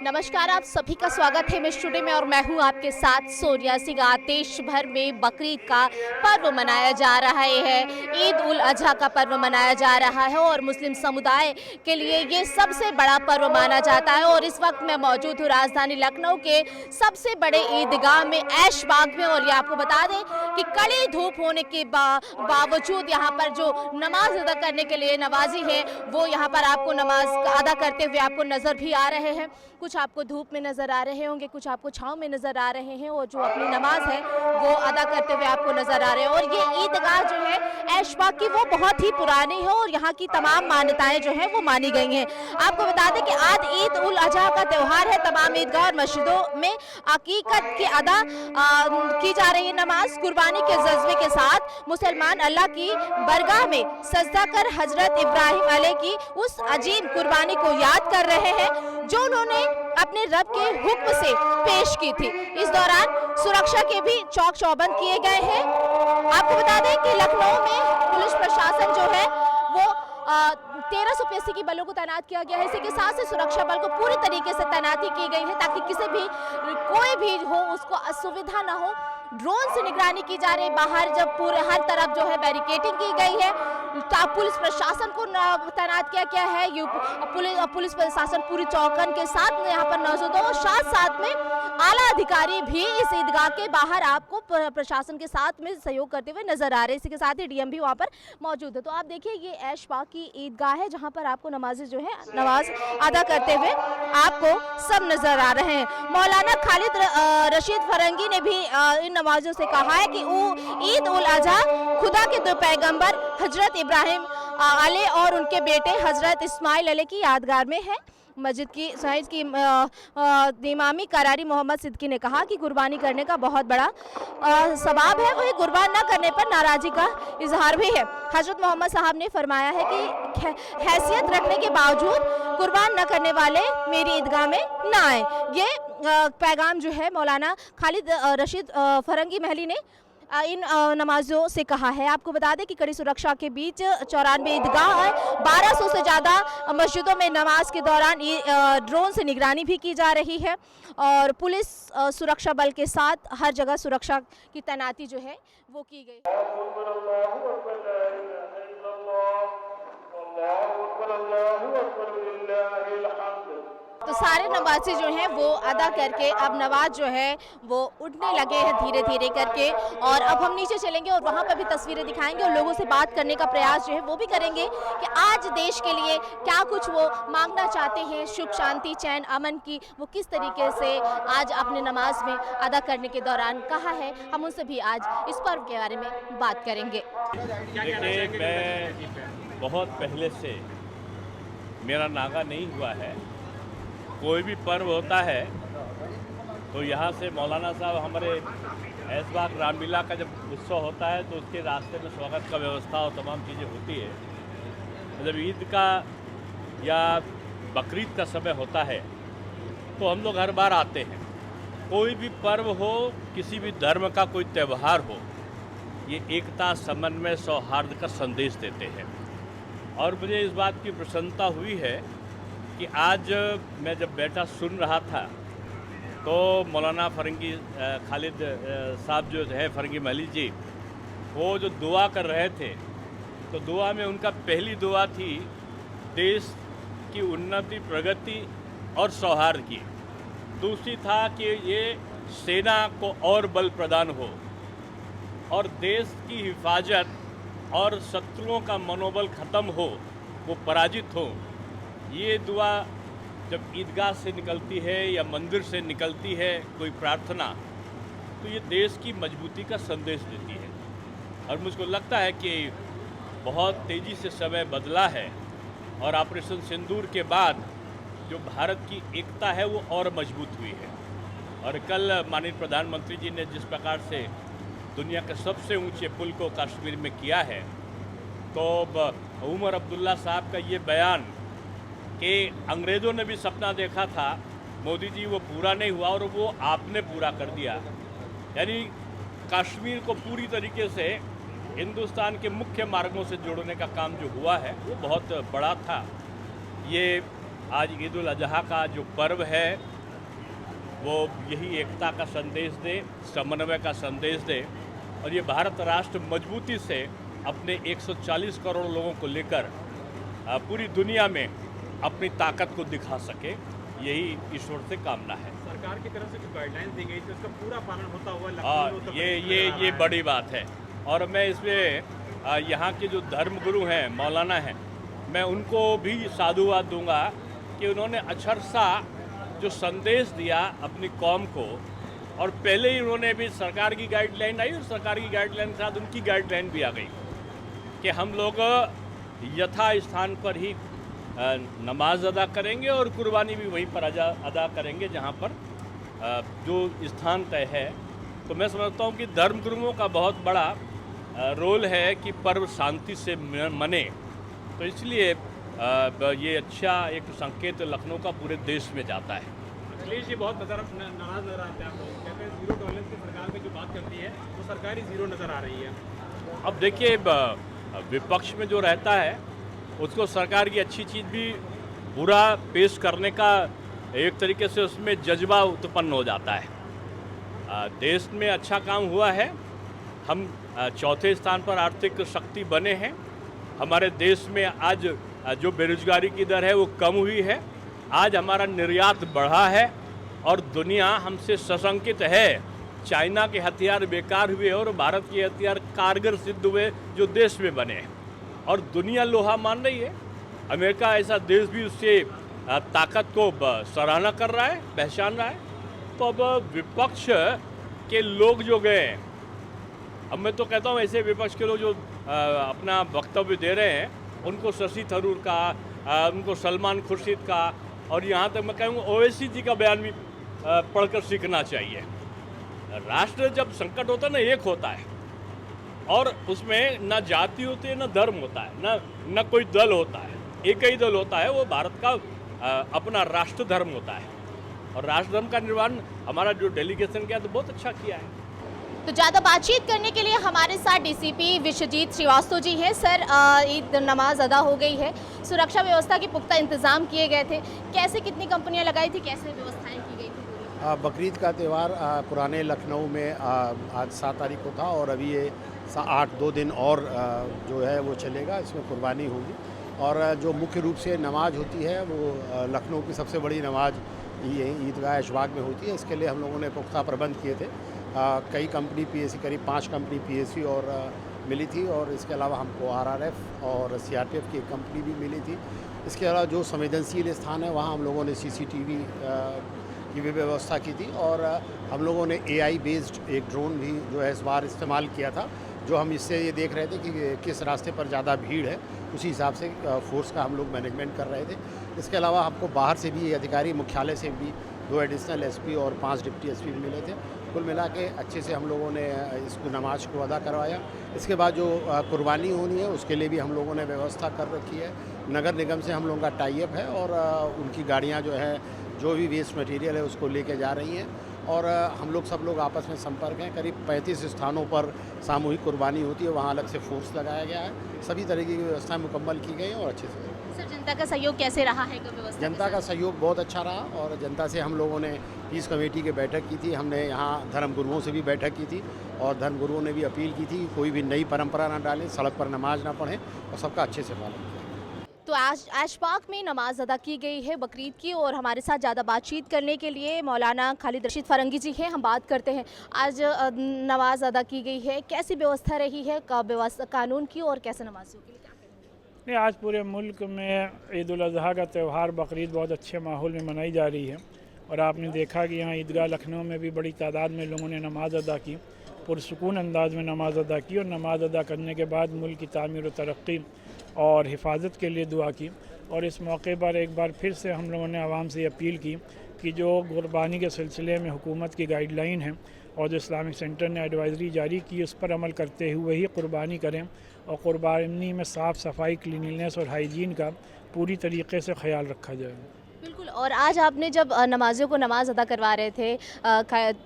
नमस्कार, आप सभी का स्वागत है मैं स्टूडियो में और मैं हूं आपके साथ सोनिया सिंह। देश भर में बकरीद का पर्व मनाया जा रहा है, ईद उल अजहा का पर्व मनाया जा रहा है और मुस्लिम समुदाय के लिए ये सबसे बड़ा पर्व माना जाता है। और इस वक्त मैं मौजूद हूँ राजधानी लखनऊ के सबसे बड़े ईदगाह में ऐशबाग में। और ये आपको बता दें कि कड़ी धूप होने के बावजूद यहाँ पर जो नमाज अदा करने के लिए नमाजी है वो यहाँ पर आपको नमाज अदा करते हुए आपको नजर भी आ रहे हैं। कुछ आपको धूप में नजर आ रहे होंगे, कुछ आपको छांव में नजर आ रहे हैं और जो अपनी नमाज है वो अदा करते हुए आपको नजर आ रहे हैं। और ये ईदगाह जो है ऐशबाग की वो बहुत ही पुरानी है और यहाँ की तमाम मान्यताएं जो है वो मानी गई हैं। आपको बता दें कि आज ईद उल अजहा का त्यौहार है। तमाम ईदगाह और मस्जिदों में अकीकत की अदा की जा रही है नमाज। कुर्बानी के जज्बे के साथ मुसलमान अल्लाह की बरगाह में सजदा कर हजरत इब्राहिम अलैहि की उस अजीम कुर्बानी को याद कर रहे हैं जो उन्होंने अपने रब के हुक्म से पेश की थी। इस दौरान सुरक्षा के भी चौक चौबंद किए गए हैं। आपको बता दें कि लखनऊ में पुलिस प्रशासन जो है वो 1300 PSC की बलों को तैनात किया गया है। इसी के साथ से सुरक्षा बल को पूरी तरीके से तैनाती की गई है ताकि किसी भी कोई भी हो उसको असुविधा ना हो। ड्रोन से निगरानी की जा रही है। बाहर जब पूरे हर तरफ जो है बैरिकेडिंग की गई है, पुलिस प्रशासन को तैनात किया गया है। पुलिस प्रशासन पूरी चौकन के साथ यहाँ पर मौजूद है और साथ में आला अधिकारी भी इस ईदगाह के बाहर आपको प्रशासन के साथ में सहयोग करते हुए नजर आ रहे हैं। इसी के साथ ही डीएम भी वहाँ पर मौजूद है। तो आप देखिए ये ऐशबाग की ईदगाह है जहाँ पर आपको नमाजी जो है नमाज अदा करते हुए आपको सब नजर आ रहे हैं। मौलाना खालिद रशीद फरंगी ने भी इन नमाजों से कहा है कि ईद उल अजहा खुदा के दो पैगंबर हजरत इब्राहिम अलैहि और उनके बेटे हजरत इस्माइल अलैहि की यादगार में है। मस्जिद की साइज की इमामी करारी मोहम्मद सिद्दीकी ने कहा कि कुर्बानी करने का बहुत बड़ा सवाब है, वही कुर्बान न करने पर नाराज़गी का इजहार भी है। हजरत मोहम्मद साहब ने फरमाया है कि हैसियत रखने के बावजूद कुर्बान न करने वाले मेरी ईदगाह में ना आए। ये पैगाम जो है मौलाना खालिद रशीद फरंगी महली ने इन नमाजों से कहा है। आपको बता दें कि कड़ी सुरक्षा के बीच 94 ईदगाह है, 1200 से ज़्यादा मस्जिदों में नमाज के दौरान ड्रोन से निगरानी भी की जा रही है और पुलिस सुरक्षा बल के साथ हर जगह सुरक्षा की तैनाती जो है वो की गई। तो सारे नमाजी जो हैं वो अदा करके अब नमाज जो है वो उठने लगे हैं धीरे धीरे करके। और अब हम नीचे चलेंगे और वहाँ पर भी तस्वीरें दिखाएंगे और लोगों से बात करने का प्रयास जो है वो भी करेंगे कि आज देश के लिए क्या कुछ वो मांगना चाहते हैं, सुख शांति चैन अमन की वो किस तरीके से आज अपने नमाज में अदा करने के दौरान कहा है। हम उनसे भी आज इस पर्व के बारे में बात करेंगे। मैं बहुत पहले से मेरा नागा नहीं हुआ है। कोई भी पर्व होता है तो यहाँ से मौलाना साहब हमारे ऐशबाग रामलीला का जब उत्सव होता है तो उसके रास्ते में स्वागत का व्यवस्था और तमाम चीज़ें होती है। जब ईद का या बकरीद का समय होता है तो हम लोग हर बार आते हैं। कोई भी पर्व हो, किसी भी धर्म का कोई त्यौहार हो, ये एकता समन्वय सौहार्द का संदेश देते हैं। और मुझे इस बात की प्रसन्नता हुई है कि आज मैं जब बैठा सुन रहा था तो मौलाना फरंगी खालिद साहब जो है फरंगी महली जी, वो जो दुआ कर रहे थे तो दुआ में उनका पहली दुआ थी देश की उन्नति प्रगति और सौहार्द की। दूसरी था कि ये सेना को और बल प्रदान हो और देश की हिफाजत और शत्रुओं का मनोबल ख़त्म हो, वो पराजित हो। ये दुआ जब ईदगाह से निकलती है या मंदिर से निकलती है कोई प्रार्थना तो ये देश की मजबूती का संदेश देती है। और मुझको लगता है कि बहुत तेज़ी से समय बदला है और ऑपरेशन सिंदूर के बाद जो भारत की एकता है वो और मजबूत हुई है। और कल माननीय प्रधानमंत्री जी ने जिस प्रकार से दुनिया के सबसे ऊंचे पुल को कश्मीर में किया है तो उमर अब्दुल्ला साहब का ये बयान कि अंग्रेज़ों ने भी सपना देखा था मोदी जी, वो पूरा नहीं हुआ और वो आपने पूरा कर दिया। यानी कश्मीर को पूरी तरीके से हिंदुस्तान के मुख्य मार्गों से जोड़ने का काम जो हुआ है वो बहुत बड़ा था। ये आज ईद उल अजहा का जो पर्व है वो यही एकता का संदेश दे, समन्वय का संदेश दे और ये भारत राष्ट्र मजबूती से अपने 140 करोड़ लोगों को लेकर पूरी दुनिया में अपनी ताकत को दिखा सके, यही ईश्वर से कामना है। सरकार की तरफ से जो गाइडलाइंस दी गई थी उसका पूरा पालन होता हुआ हाँ, ये बड़ी बात है। और मैं इसमें यहाँ के जो धर्मगुरु हैं, मौलाना हैं, मैं उनको भी साधुवाद दूंगा कि उन्होंने अक्षरशा जो संदेश दिया अपनी कौम को, और पहले ही उन्होंने भी सरकार की गाइडलाइन आई और सरकार की गाइडलाइन के साथ उनकी गाइडलाइन भी आ गई कि हम लोग यथा स्थान पर ही नमाज अदा करेंगे और कुर्बानी भी वहीं पर अदा करेंगे जहाँ पर जो स्थान तय है। तो मैं समझता हूँ कि धर्मगुरुओं का बहुत बड़ा रोल है कि पर्व शांति से मने, तो इसलिए ये अच्छा एक संकेत लखनऊ का पूरे देश में जाता है। अखिलेश जी बहुत नाराज नजर आते हैं आप लोग, कहते हैं जीरो टॉलरेंस की सरकार में जो बात करती है वो सरकार ही जीरो नज़र आ रही है। अब देखिए, विपक्ष में जो रहता है उसको सरकार की अच्छी चीज़ भी बुरा पेश करने का एक तरीके से उसमें जज्बा उत्पन्न हो जाता है। देश में अच्छा काम हुआ है, हम चौथे स्थान पर आर्थिक शक्ति बने हैं, हमारे देश में आज जो बेरोजगारी की दर है वो कम हुई है, आज हमारा निर्यात बढ़ा है और दुनिया हमसे सशंकित है। चाइना के हथियार बेकार हुए और भारत के हथियार कारगर सिद्ध हुए जो देश में बने हैं, और दुनिया लोहा मान रही है। अमेरिका ऐसा देश भी उससे ताकत को सराहना कर रहा है, पहचान रहा है। तो अब विपक्ष के लोग जो गए, अब मैं तो कहता हूँ ऐसे विपक्ष के लोग जो अपना वक्तव्य दे रहे हैं, उनको शशि थरूर का, उनको सलमान खुर्शीद का, और यहाँ तक मैं कहूँगा ओवैसी जी का बयान भी पढ़कर सीखना चाहिए। राष्ट्र जब संकट होता है ना, एक होता है, और उसमें ना जाति होती है, ना धर्म होता है, ना कोई दल होता है, एक ही दल होता है, वो भारत का अपना राष्ट्र धर्म होता है। और राष्ट्र धर्म का निर्वहन हमारा जो डेलीगेशन किया तो बहुत अच्छा किया है। तो ज़्यादा बातचीत करने के लिए हमारे साथ डीसीपी विश्वजीत श्रीवास्तव जी हैं। सर, ईद नमाज अदा हो गई है, सुरक्षा व्यवस्था के पुख्ता इंतजाम किए गए थे, कैसे कितनी कंपनियां लगाई थी, कैसे व्यवस्थाएं की गई थी? बकरीद का त्यौहार पुराने लखनऊ में आज 7 तारीख को था और अभी ये 8-2 दिन और जो है वो चलेगा, इसमें कुर्बानी होगी। और जो मुख्य रूप से नमाज होती है वो लखनऊ की सबसे बड़ी नमाज ये ईदगाह ऐशबाग में होती है। इसके लिए हम लोगों ने पुख्ता प्रबंध किए थे। कई कंपनी पीएसी, करीब 5 कंपनी पीएसी और मिली थी, और इसके अलावा हमको आरआरएफ और सीआरपीएफ की एक कंपनी भी मिली थी। इसके अलावा जो संवेदनशील स्थान है वहाँ हम लोगों ने सीसीटीवी की भी व्यवस्था की थी, और हम लोगों ने एआई बेस्ड एक ड्रोन भी जो है इस बार इस्तेमाल किया था, जो हम इससे ये देख रहे थे कि किस रास्ते पर ज़्यादा भीड़ है, उसी हिसाब से फोर्स का हम लोग मैनेजमेंट कर रहे थे। इसके अलावा हमको बाहर से भी अधिकारी, मुख्यालय से भी 2 एडिशनल एसपी और 5 डिप्टी एसपी भी मिले थे। कुल मिला के अच्छे से हम लोगों ने इसको नमाज को अदा करवाया। इसके बाद जो कुर्बानी होनी है उसके लिए भी हम लोगों ने व्यवस्था कर रखी है। नगर निगम से हम लोगों का टाई अप है, और उनकी गाड़ियाँ जो है जो भी वेस्ट मटेरियल है उसको लेके जा रही हैं, और हम लोग सब लोग आपस में संपर्क हैं। करीब 35 स्थानों पर सामूहिक कुर्बानी होती है, वहाँ अलग से फोर्स लगाया गया है। सभी तरीके की व्यवस्थाएं मुकम्मल की गई हैं और अच्छे से। सर, जनता का सहयोग कैसे रहा है व्यवस्था? जनता का सहयोग बहुत अच्छा रहा, और जनता से हम लोगों ने पीस कमेटी की बैठक की थी, हमने यहाँ धर्मगुरुओं से भी बैठक की थी, और धर्मगुरुओं ने भी अपील की थी कि कोई भी नई परंपरा ना डालें, सड़क पर नमाज ना पढ़ें, और सबका अच्छे से पालन करें। तो आज ऐशबाग में नमाज अदा की गई है बकरीद की, और हमारे साथ ज़्यादा बातचीत करने के लिए मौलाना खालिद रशीद फरंगी जी हैं। हम बात करते हैं, आज नमाज अदा की गई है, कैसी व्यवस्था रही है कानून की, और कैसे नमाजियों के लिए क्या करेंगे? नहीं, आज पूरे मुल्क में ईद उल अज़हा का त्यौहार बकरीद बहुत अच्छे माहौल में मनाई जा रही है, और आपने देखा कि यहाँ ईदगाह लखनऊ में भी बड़ी तादाद में लोगों ने नमाज अदा की, पुरसुकून अंदाज में नमाज अदा की, और नमाज अदा करने के बाद मुल्क की तामीर व तरक्की और हिफाजत के लिए दुआ की। और इस मौके पर एक बार फिर से हम लोगों ने आवाम से अपील की कि जो कुर्बानी के सिलसिले में हुकूमत की गाइडलाइन है और जो इस्लामिक सेंटर ने एडवाइज़री जारी की, उस पर अमल करते हुए ही कुर्बानी करें, और कुर्बानी में साफ़ सफाई, क्लीनिनेस और हाइजीन का पूरी तरीके से ख्याल रखा जाए। बिल्कुल। और आज आपने जब नमाजियों को नमाज अदा करवा रहे थे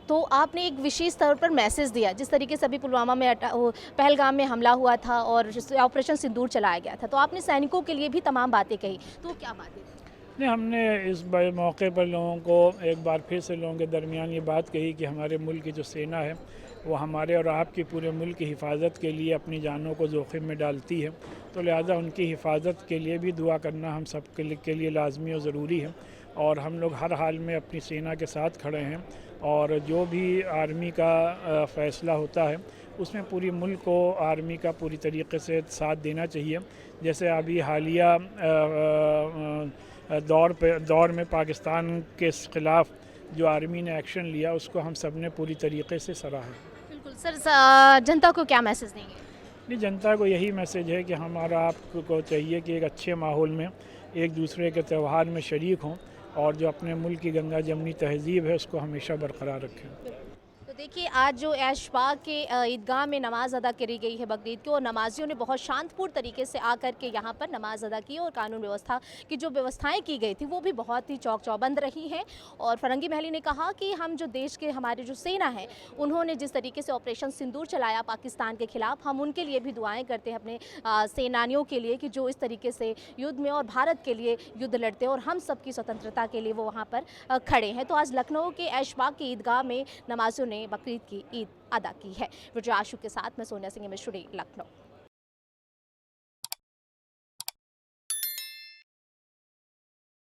तो आपने एक विशेष तौर पर मैसेज दिया, जिस तरीके से अभी पुलवामा में पहलगाम में हमला हुआ था और ऑपरेशन सिंदूर चलाया गया था, तो आपने सैनिकों के लिए भी तमाम बातें कही, तो क्या बातें? नहीं, हमने इस मौके पर लोगों को एक बार फिर से लोगों के दरमियान ये बात कही कि हमारे मुल्क की जो सेना है वो हमारे और आपकी पूरे मुल्क की हिफाजत के लिए अपनी जानों को जोखिम में डालती है, तो लिहाजा उनकी हिफाजत के लिए भी दुआ करना हम सब के लिए लाजमी और ज़रूरी है। और हम लोग हर हाल में अपनी सेना के साथ खड़े हैं और जो भी आर्मी का फ़ैसला होता है उसमें पूरी मुल्क को आर्मी का पूरी तरीके से साथ देना चाहिए। जैसे अभी हालिया दौर में पाकिस्तान के ख़िलाफ़ जो आर्मी ने एक्शन लिया उसको हम सब ने पूरी तरीके से सराहा। बिल्कुल सर, जनता को क्या मैसेज देंगे? नहीं, जनता को यही मैसेज है कि हमारा आपको चाहिए कि एक अच्छे माहौल में एक दूसरे के त्यौहार में शरीक हों और जो अपने मुल्क की गंगा जमनी तहज़ीब है उसको हमेशा बरकरार रखें। तो देखिए, आज जो ऐशबाग के ईदगाह में नमाज़ अदा करी गई है बकरीद की, और नमाजियों ने बहुत शांतपूर्ण तरीके से आकर के यहाँ पर नमाज़ अदा की और कानून व्यवस्था की जो व्यवस्थाएं की गई थी वो भी बहुत ही चौक चौबंद रही हैं। और फरंगी महली ने कहा कि हम जो देश के हमारे जो सेना है उन्होंने जिस तरीके से ऑपरेशन सिंदूर चलाया पाकिस्तान के खिलाफ, हम उनके लिए भी दुआएँ करते हैं अपने सेनानियों के लिए कि जो इस तरीके से युद्ध में और भारत के लिए युद्ध लड़ते हैं और हम सबकी स्वतंत्रता के लिए वो वहाँ पर खड़े हैं। तो आज लखनऊ के ऐशबाग की ईदगाह में नमाजियों ने बकरीद की ईद अदा की है। विजय आशु के साथ मैं सोनिया सिंह, एमएस टुडे, लखनऊ।